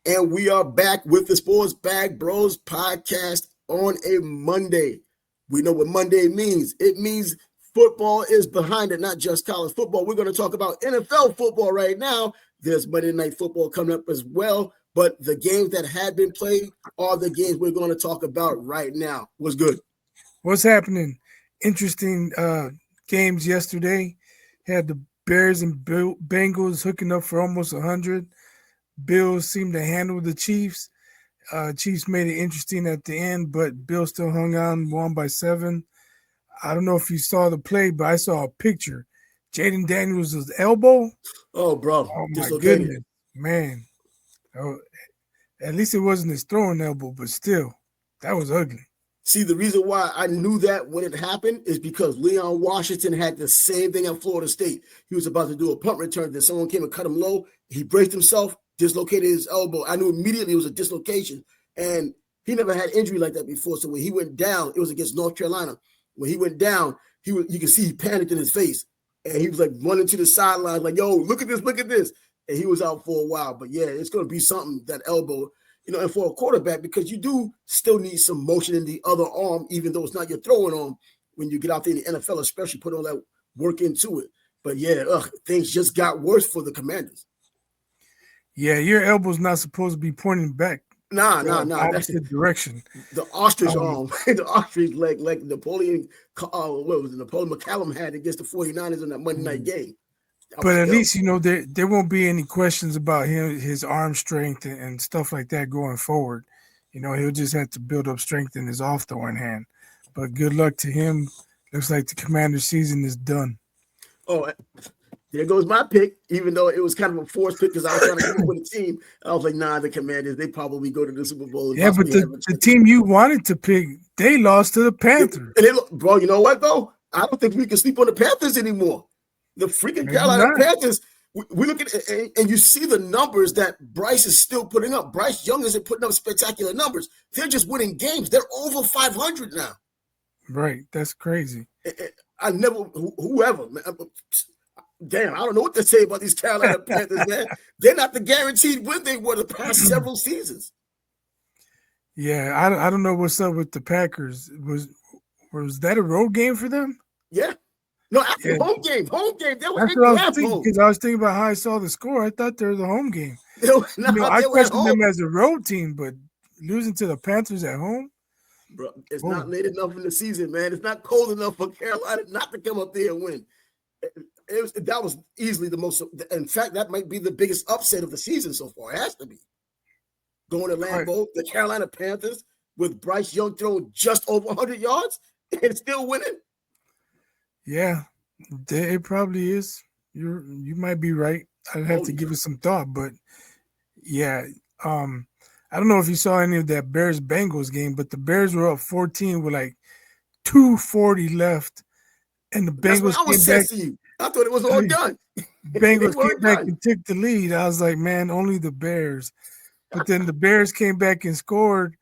And we are back with the Sports Bag Bros podcast on a Monday. We know what Monday means. It means football is behind it, not just college football. We're going to talk about NFL football right now. There's Monday Night Football coming up as well. But the games that had been played are the games we're going to talk about right now. What's good? What's happening? Interesting games yesterday. Had the Bears and Bengals hooking up for almost 100. Bills seemed to handle the Chiefs. Chiefs made it interesting at the end, but Bills still hung on, won by 7. I don't know if you saw the play, but I saw a picture. Jaden Daniels' elbow. Oh, bro. Oh, my Dislocated. goodness. Man. Oh, at least it wasn't his throwing elbow, but still, that was ugly. See, the reason why I knew that when it happened is because Leon Washington had the same thing at Florida State. He was about to do a punt return. Then someone came and cut him low. He braced himself, dislocated his elbow. I knew immediately it was a dislocation. And he never had injury like that before. So when he went down, it was against North Carolina. When he went down, you can see he panicked in his face. And he was like running to the sidelines like, yo, look at this, look at this. And he was out for a while. But yeah, it's going to be something, that elbow. And for a quarterback, because you do still need some motion in the other arm, even though it's not your throwing arm when you get out there in the NFL, especially put all that work into it. But yeah, things just got worse for the Commanders. Yeah, your elbow's not supposed to be pointing back. Nah. That's the direction. The ostrich arm, the ostrich leg, like Napoleon McCallum had against the 49ers in that Monday night game. But at least, there won't be any questions about his arm strength and stuff like that going forward. He'll just have to build up strength in his off-throwing hand. But good luck to him. Looks like the Commander season is done. Oh, there goes my pick, even though it was kind of a forced pick because I was trying to come up with a team. I was like, nah, the Commanders, they probably go to the Super Bowl. Yeah, but the team you wanted to pick, they lost to the Panthers. Bro, you know what, though? I don't think we can sleep on the Panthers anymore. The freaking Carolina Panthers, we look at it, and you see the numbers that Bryce is still putting up. Bryce Young isn't putting up spectacular numbers. They're just winning games. They're over 500 now. Right. That's crazy. Whoever, man. Damn, I don't know what to say about these Carolina Panthers, man. They're not the guaranteed win they were the past several seasons. Yeah, I don't know what's up with the Packers. Was that a road game for them? Yeah. No, after home game. They were That's what I was thinking, because I was thinking about how I saw the score. I thought they were the home game. I questioned them as a road team, but losing to the Panthers at home? Bro, it's not late enough in the season, man. It's not cold enough for Carolina not to come up there and win. That was easily the most. In fact, that might be the biggest upset of the season so far. It has to be. Going to Lambeau, the Carolina Panthers with Bryce Young throwing just over 100 yards and still winning. Yeah, it probably is. You might be right. I'd have to give it some thought, but yeah, I don't know if you saw any of that Bears-Bengals game, but the Bears were up 14 with like 2:40 left, and the Bengals came back. To you. I thought it was all done. Bengals came back and took the lead. I was like, man, only the Bears. But then the Bears came back and scored,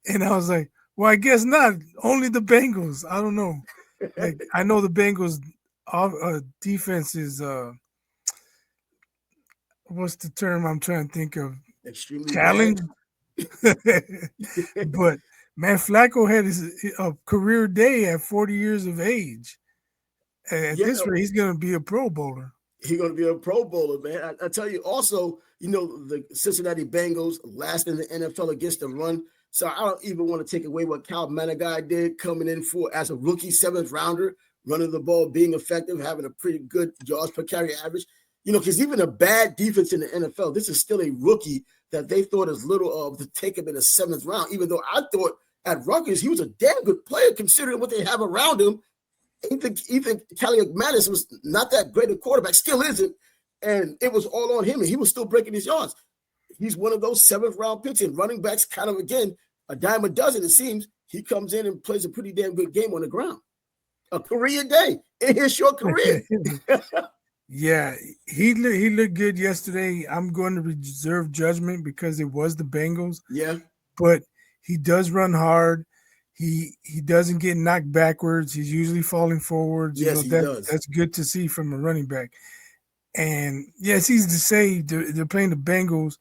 and I was like, well, I guess not. Only the Bengals. I don't know. Like, I know the Bengals defense is what's the term I'm trying to think of? Extremely challenge. But man, Flacco had a career day at 40 years of age. At this rate, he's going to be a Pro Bowler. He's going to be a Pro Bowler, man. I tell you, also, the Cincinnati Bengals last in the NFL against the run. So I don't even want to take away what Cal Managai did coming in for as a rookie 7th rounder, running the ball, being effective, having a pretty good yards per carry average. Because even a bad defense in the NFL, this is still a rookie that they thought as little of to take him in the 7th round, even though I thought at Rutgers he was a damn good player considering what they have around him. Even Kelly McManus was not that great a quarterback, still isn't, and it was all on him, and he was still breaking his yards. He's one of those 7th round picks, and running backs kind of, again, a dime a dozen, it seems. He comes in and plays a pretty damn good game on the ground. A career day in his short career. Yeah, he looked good yesterday. I'm going to reserve judgment because it was the Bengals. Yeah. But he does run hard. He doesn't get knocked backwards. He's usually falling forwards. Yes, he does. That's good to see from a running back. And yeah, it's easy to say they're playing the Bengals,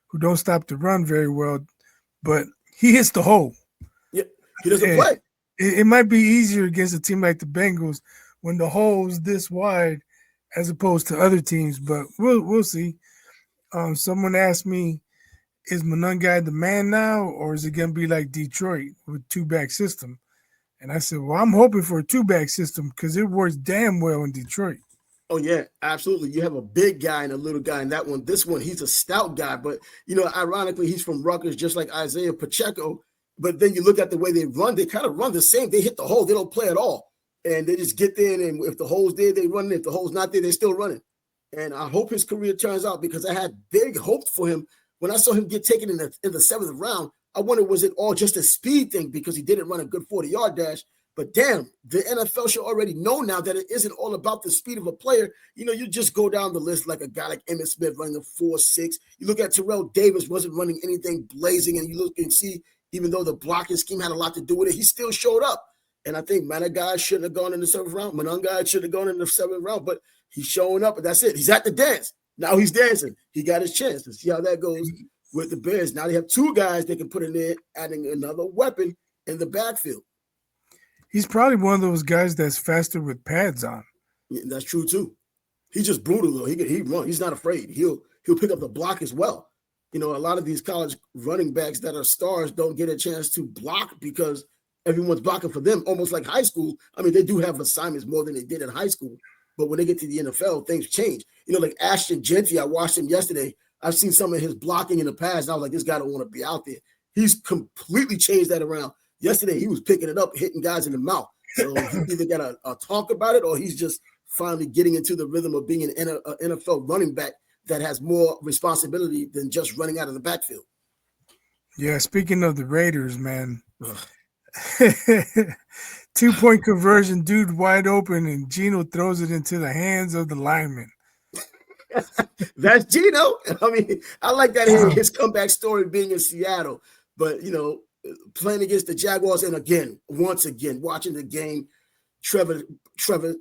who don't stop the run very well, but he hits the hole. Yeah, he doesn't And play. it might be easier against a team like the Bengals when the hole's this wide as opposed to other teams, but we'll see. Someone asked me, is Monangai the man now, or is it going to be like Detroit with two-back system? And I said, well, I'm hoping for a two-back system because it works damn well in Detroit. Oh yeah, absolutely. You have a big guy and a little guy in that one. This one, he's a stout guy, but ironically, he's from Rutgers, just like Isaiah Pacheco. But then you look at the way they run; they kind of run the same. They hit the hole; they don't play at all, and they just get there. And if the hole's there, they run. If the hole's not there, they're still running. And I hope his career turns out because I had big hopes for him when I saw him get taken in the seventh round. I wondered, was it all just a speed thing because he didn't run a good 40-yard dash? But damn, the NFL should already know now that it isn't all about the speed of a player. You just go down the list like a guy like Emmitt Smith running a 4.6. You look at Terrell Davis wasn't running anything blazing, and you look and see, even though the blocking scheme had a lot to do with it, he still showed up. And I think Monangai shouldn't have gone in the seventh round. Monangai should have gone in the seventh round, but he's showing up, and that's it. He's at the dance. Now he's dancing. He got his chance. Let's see how that goes with the Bears. Now they have two guys they can put in there, adding another weapon in the backfield. He's probably one of those guys that's faster with pads on. Yeah, that's true too. He's just brutal though. He run. He's not afraid. He'll pick up the block as well. A lot of these college running backs that are stars don't get a chance to block because everyone's blocking for them, almost like high school. I mean, they do have assignments more than they did in high school, but when they get to the NFL, things change. Like Ashton Genty, I watched him yesterday. I've seen some of his blocking in the past, and I was like, this guy don't want to be out there. He's completely changed that around. Yesterday, he was picking it up, hitting guys in the mouth. So he either got a talk about it or he's just finally getting into the rhythm of being an NFL running back that has more responsibility than just running out of the backfield. Yeah, speaking of the Raiders, man. 2-point conversion, dude wide open, and Geno throws it into the hands of the lineman. That's Geno. I mean, I like that his comeback story being in Seattle. But, playing against the Jaguars, and once again, watching the game, Trevor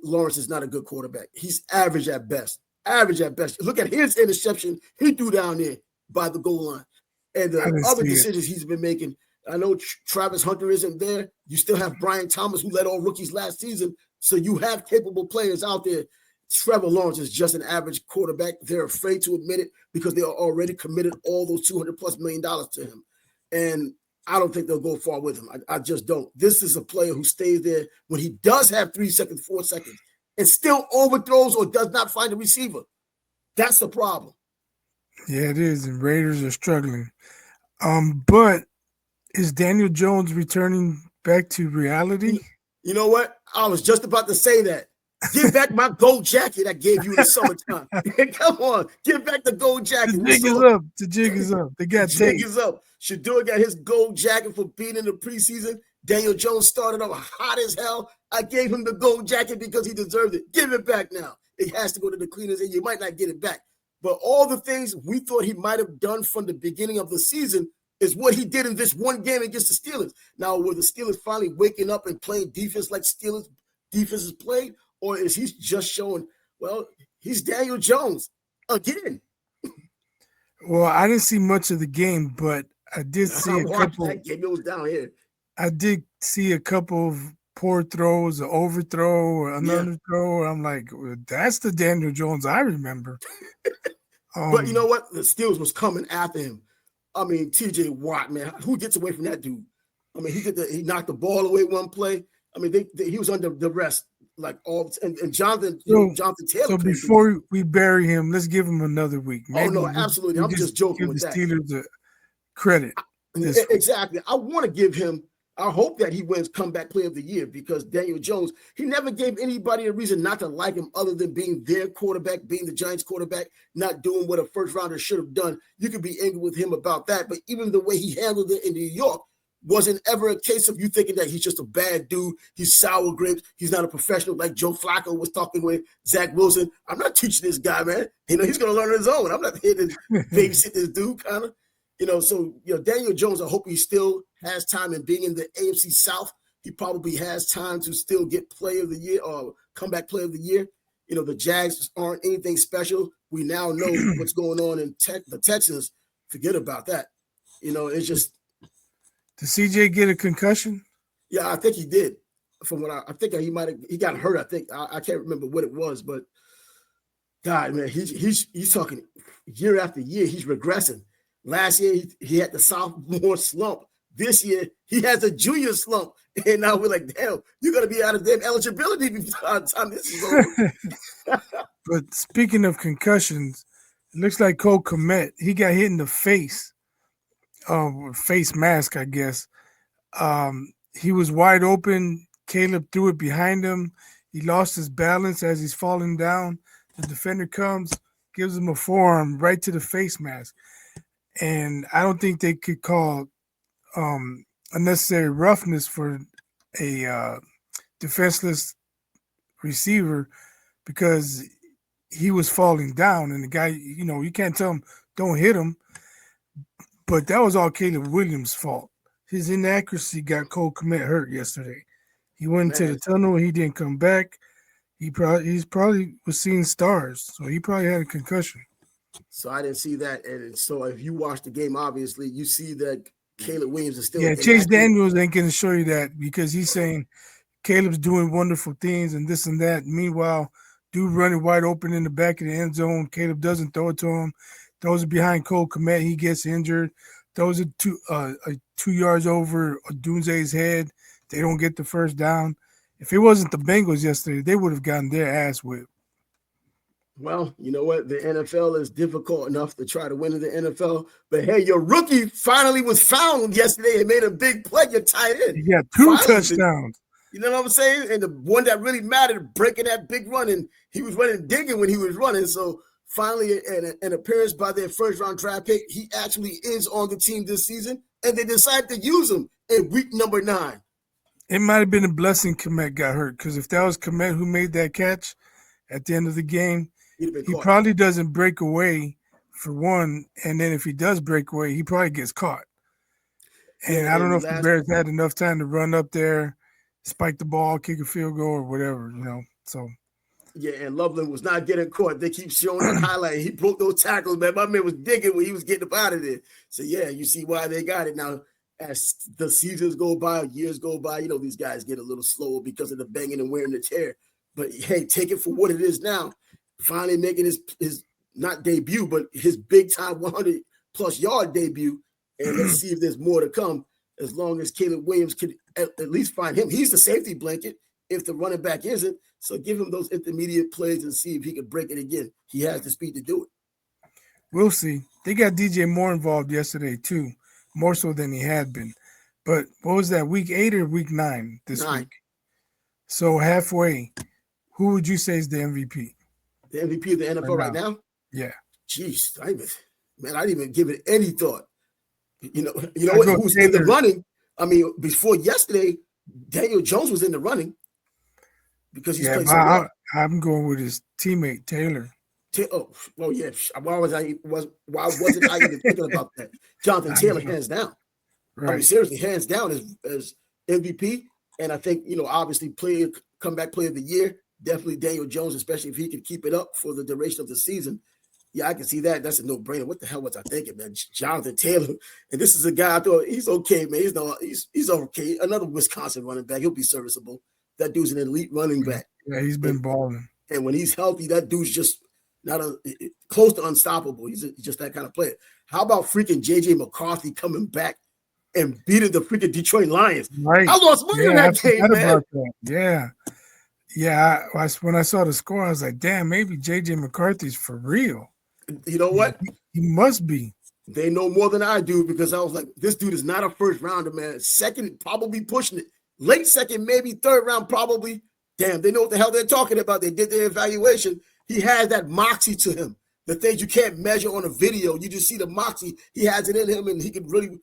Lawrence is not a good quarterback. He's average at best. Average at best. Look at his interception he threw down there by the goal line. And the other decisions he's been making. I know Travis Hunter isn't there. You still have Brian Thomas, who led all rookies last season. So you have capable players out there. Trevor Lawrence is just an average quarterback. They're afraid to admit it because they are already committed all those $200+ million to him. And I don't think they'll go far with him. I just don't. This is a player who stays there when he does have 3 seconds, 4 seconds, and still overthrows or does not find a receiver. That's the problem. Yeah, it is. And Raiders are struggling. But is Daniel Jones returning back to reality? You know what? I was just about to say that. Give back my gold jacket I gave you in the summertime. Come on, give back the gold jacket. The jig is up. The jig is up. They got jig is up. Shador got his gold jacket for being in the preseason. Daniel Jones started off hot as hell. I gave him the gold jacket because he deserved it. Give it back now. It has to go to the cleaners, and you might not get it back. But all the things we thought he might have done from the beginning of the season is what he did in this one game against the Steelers. Now, were the Steelers finally waking up and playing defense like Steelers defenses played? Or is he just showing, well, he's Daniel Jones again? Well, I didn't see much of the game, but I did see a couple. That game. It was down here. I did see a couple of poor throws, an overthrow, or an underthrow. I'm like, well, that's the Daniel Jones I remember. But you know what? The Steelers was coming after him. I mean, T.J. Watt, man, who gets away from that dude? I mean, he knocked the ball away one play. I mean, he was under the rest. Like all and Jonathan, Jonathan Taylor. So before we bury him, let's give him another week. Maybe absolutely. I'm just joking with that. Give the Steelers credit. Exactly. I want to give him. I hope that he wins comeback player of the year because Daniel Jones, he never gave anybody a reason not to like him other than being their quarterback, being the Giants quarterback, not doing what a first rounder should have done. You could be angry with him about that, but even the way he handled it in New York wasn't ever a case of you thinking that he's just a bad dude. He's sour grapes. He's not a professional like Joe Flacco was talking with Zach Wilson. I'm not teaching this guy, man. He's going to learn on his own. I'm not here to babysit this dude, kind of. So Daniel Jones, I hope he still has time in being in the AFC South. He probably has time to still get player of the year or comeback player of the year. The Jags aren't anything special. We now know what's going on in the Texans. forget about that. It's just Did CJ get a concussion? yeah, I think he did. From what I think he got hurt. I think I can't remember what it was, but God, man, he's talking year after year. He's regressing. Last year he had the sophomore slump. This year he has a junior slump, and now we're like, damn, you're gonna be out of damn eligibility before the time this is over. But speaking of concussions, it looks like Cole Kmet, he got hit in the face, face mask, I guess. He was wide open. Caleb threw it behind him. He lost his balance as he's falling down. The defender comes, gives him a forearm right to the face mask. And I don't think they could call unnecessary roughness for a defenseless receiver because he was falling down. And the guy, you can't tell him, don't hit him. But that was all Caleb Williams' fault. His inaccuracy got Cole Kmet hurt yesterday. He went into the tunnel. He didn't come back. He's probably was seeing stars, so he probably had a concussion. So I didn't see that, and so if you watch the game, obviously you see that Caleb Williams is still. Yeah, Chase Daniels ain't going to show you that because he's saying Caleb's doing wonderful things and this and that. Meanwhile, dude running wide open in the back of the end zone. Caleb doesn't throw it to him. Throws it behind Cole Kmet. He gets injured. Throws it 2 yards over Dunze's head. They don't get the first down. If it wasn't the Bengals yesterday, they would have gotten their ass whipped. Well, you know what? The NFL is difficult enough to try to win in the NFL. But hey, your rookie finally was found yesterday and made a big play. You're tight end. He got two touchdowns. You know what I'm saying? And the one that really mattered, breaking that big run, and he was running digging when he was running. So finally, an appearance by their first-round draft pick. He actually is on the team this season, and they decided to use him in week number 9. It might have been a blessing Kmet got hurt because if that was Kmet who made that catch at the end of the game, he probably doesn't break away for one, and then if he does break away, he probably gets caught. And I don't know if the Bears had enough time to run up there, spike the ball, kick a field goal, or whatever, So yeah, and Loveland was not getting caught. They keep showing that highlight. He broke those tackles, man. My man was digging when he was getting up out of there. So yeah, you see why they got it now. As the seasons go by, years go by, these guys get a little slower because of the banging and wearing the tear. But hey, take it for what it is now. Finally making his not debut, but his big time 100+ yard debut. And let's see if there's more to come. As long as Caleb Williams can at least find him, he's the safety blanket. If the running back isn't, so give him those intermediate plays and see if he can break it again. He has the speed to do it. We'll see. They got DJ Moore involved yesterday too. More so than he had been. But what was that, week 8 or week 9 this week? So halfway, who would you say is the MVP? The MVP of the NFL right now? Yeah. Jeez, I didn't even give it any thought. You know what? Who's in the running? I mean, before yesterday, Daniel Jones was in the running because he's played so well. I'm going with his teammate Taylor. Oh, well, yeah. Why wasn't I even thinking about that? Jonathan Taylor, hands down. Right. I mean, seriously, hands down as MVP. And I think, obviously comeback player of the year, definitely Daniel Jones, especially if he can keep it up for the duration of the season. Yeah, I can see that. That's a no-brainer. What the hell was I thinking, man? Jonathan Taylor. And this is a guy I thought he's okay, man. He's okay. Another Wisconsin running back. He'll be serviceable. That dude's an elite running back. Yeah, he's been balling. And when he's healthy, that dude's just not close to unstoppable. He's just that kind of player. How about freaking J.J. McCarthy coming back and beating the freaking Detroit Lions? Right. I lost money on that game, man. Yeah. Yeah. When I saw the score, I was like, damn, maybe J.J. McCarthy's for real. You know what? He must be. They know more than I do because I was like, this dude is not a first rounder, man. Second, probably pushing it. Late second, maybe third round, probably. Damn, they know what the hell they're talking about. They did their evaluation. He has that moxie to him. The things you can't measure on a video. You just see the moxie. He has it in him, and he can really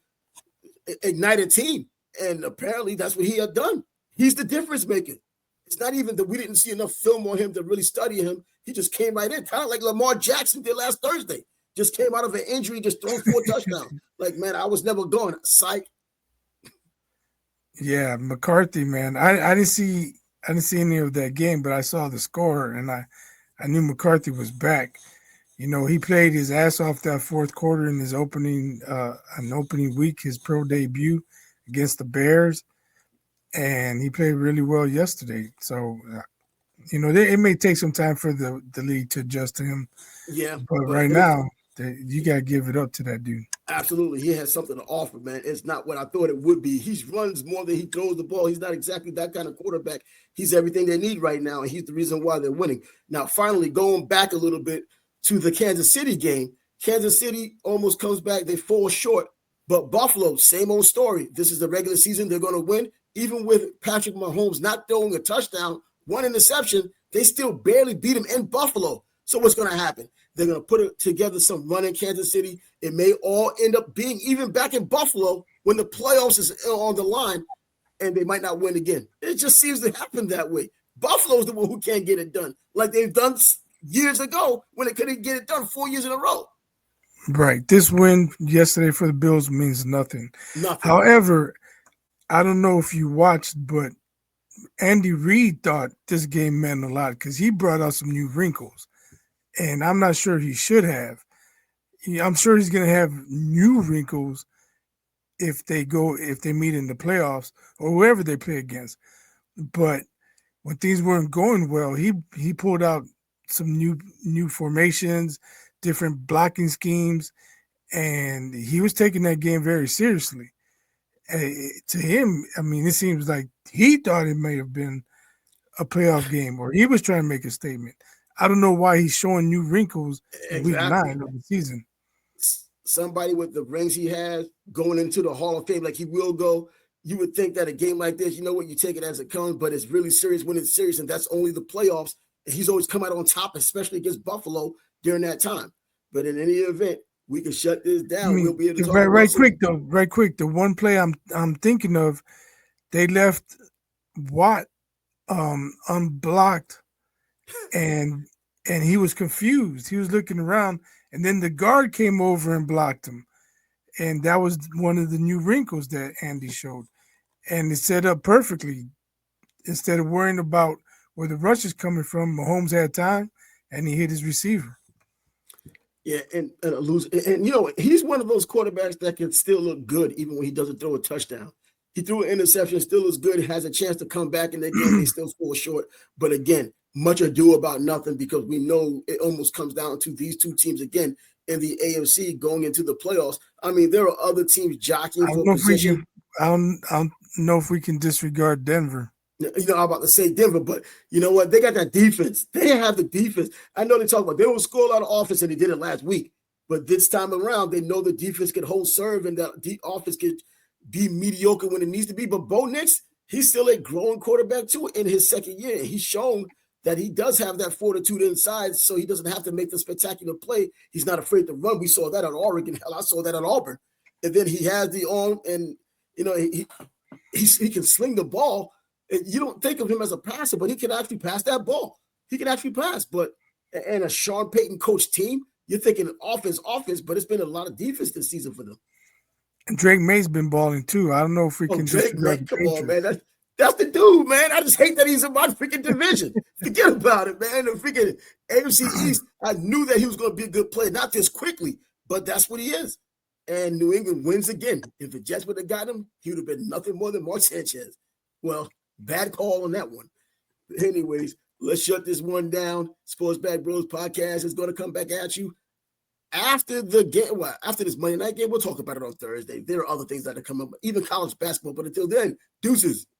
ignite a team. And apparently that's what he had done. He's the difference maker. It's not even that we didn't see enough film on him to really study him. He just came right in, kind of like Lamar Jackson did last Thursday. Just came out of an injury, just thrown 4 touchdowns. Like, man, I was never going. Psych. Yeah, McCarthy, man. I didn't see any of that game, but I saw the score, and I knew McCarthy was back. He played his ass off that fourth quarter in his opening week, his pro debut against the Bears, and he played really well yesterday. So, it may take some time for the league to adjust to him, Yeah, but but right now, you got to give it up to that dude. absolutely, he has something to offer, man. It's not what I thought it would be. He runs more than he throws the ball. He's not exactly that kind of quarterback. He's everything they need right now, and he's the reason why they're winning. Now, finally, going back a little bit to the Kansas City game, Kansas City almost comes back. They fall short, but Buffalo, same old story. This is the regular season. They're going to win. Even with Patrick Mahomes not throwing a touchdown, one interception, they still barely beat him in Buffalo. So what's going to happen? They're going to put together some run in Kansas City. It may all end up being even back in Buffalo when the playoffs is on the line, and they might not win again. It just seems to happen that way. Buffalo's the one who can't get it done, like they've done years ago when they couldn't get it done 4 years in a row. Right. This win yesterday for the Bills means nothing. Nothing. However, I don't know if you watched, but Andy Reid thought this game meant a lot because he brought out some new wrinkles. And I'm not sure he should have. I'm sure he's going to have new wrinkles if they meet in the playoffs or whoever they play against. But when things weren't going well, he pulled out some new formations, different blocking schemes, and he was taking that game very seriously. To him, I mean, it seems like he thought it may have been a playoff game or he was trying to make a statement. I don't know why he's showing new wrinkles in week 9 of the season. Somebody with the rings he has going into the Hall of Fame, like he will go, you would think that a game like this, you know what, you take it as it comes, but it's really serious when it's serious, and that's only the playoffs. And he's always come out on top, especially against Buffalo during that time. But in any event, we can shut this down. We'll be able to talk right quick. The one play I'm thinking of, they left Watt unblocked, and he was confused. He was looking around, and then the guard came over and blocked him, and that was one of the new wrinkles that Andy showed, and it set up perfectly. Instead of worrying about where the rush is coming from, Mahomes had time, and he hit his receiver. Yeah, and lose, and he's one of those quarterbacks that can still look good even when he doesn't throw a touchdown. He threw an interception, still is good, has a chance to come back in the game. They still fall short, but again, much ado about nothing because we know it almost comes down to these two teams again in the AFC going into the playoffs. I mean, there are other teams jockeying for position. I don't know if we can disregard Denver. I'm about to say Denver, but you know what? They got that defense. They have the defense. I know they talk about they don't score a lot of offense, and they did it last week. But this time around, they know the defense can hold serve, and that the offense can be mediocre when it needs to be. But Bo Nix, he's still a growing quarterback too in his second year. He's shown that he does have that fortitude inside, so he doesn't have to make the spectacular play. He's not afraid to run. We saw that at Oregon. Hell, I saw that at Auburn. And then he has the arm, and he can sling the ball. You don't think of him as a passer, but he can actually pass that ball. He can actually pass. But and a Sean Payton coach team, you're thinking offense, but it's been a lot of defense this season for them. And Drake May's been balling too. I don't know if we can Drake May, come on, man. That's the dude, man. I just hate that he's in my freaking division. Forget about it, man. The freaking AFC East, I knew that he was going to be a good player, not this quickly, but that's what he is. And New England wins again. If the Jets would have got him, he would have been nothing more than Mark Sanchez. Well, bad call on that one. But anyways, let's shut this one down. Sports Back Bros podcast is going to come back at you after the game. Well, after this Monday night game, we'll talk about it on Thursday. There are other things that are coming up, even college basketball. But until then, deuces.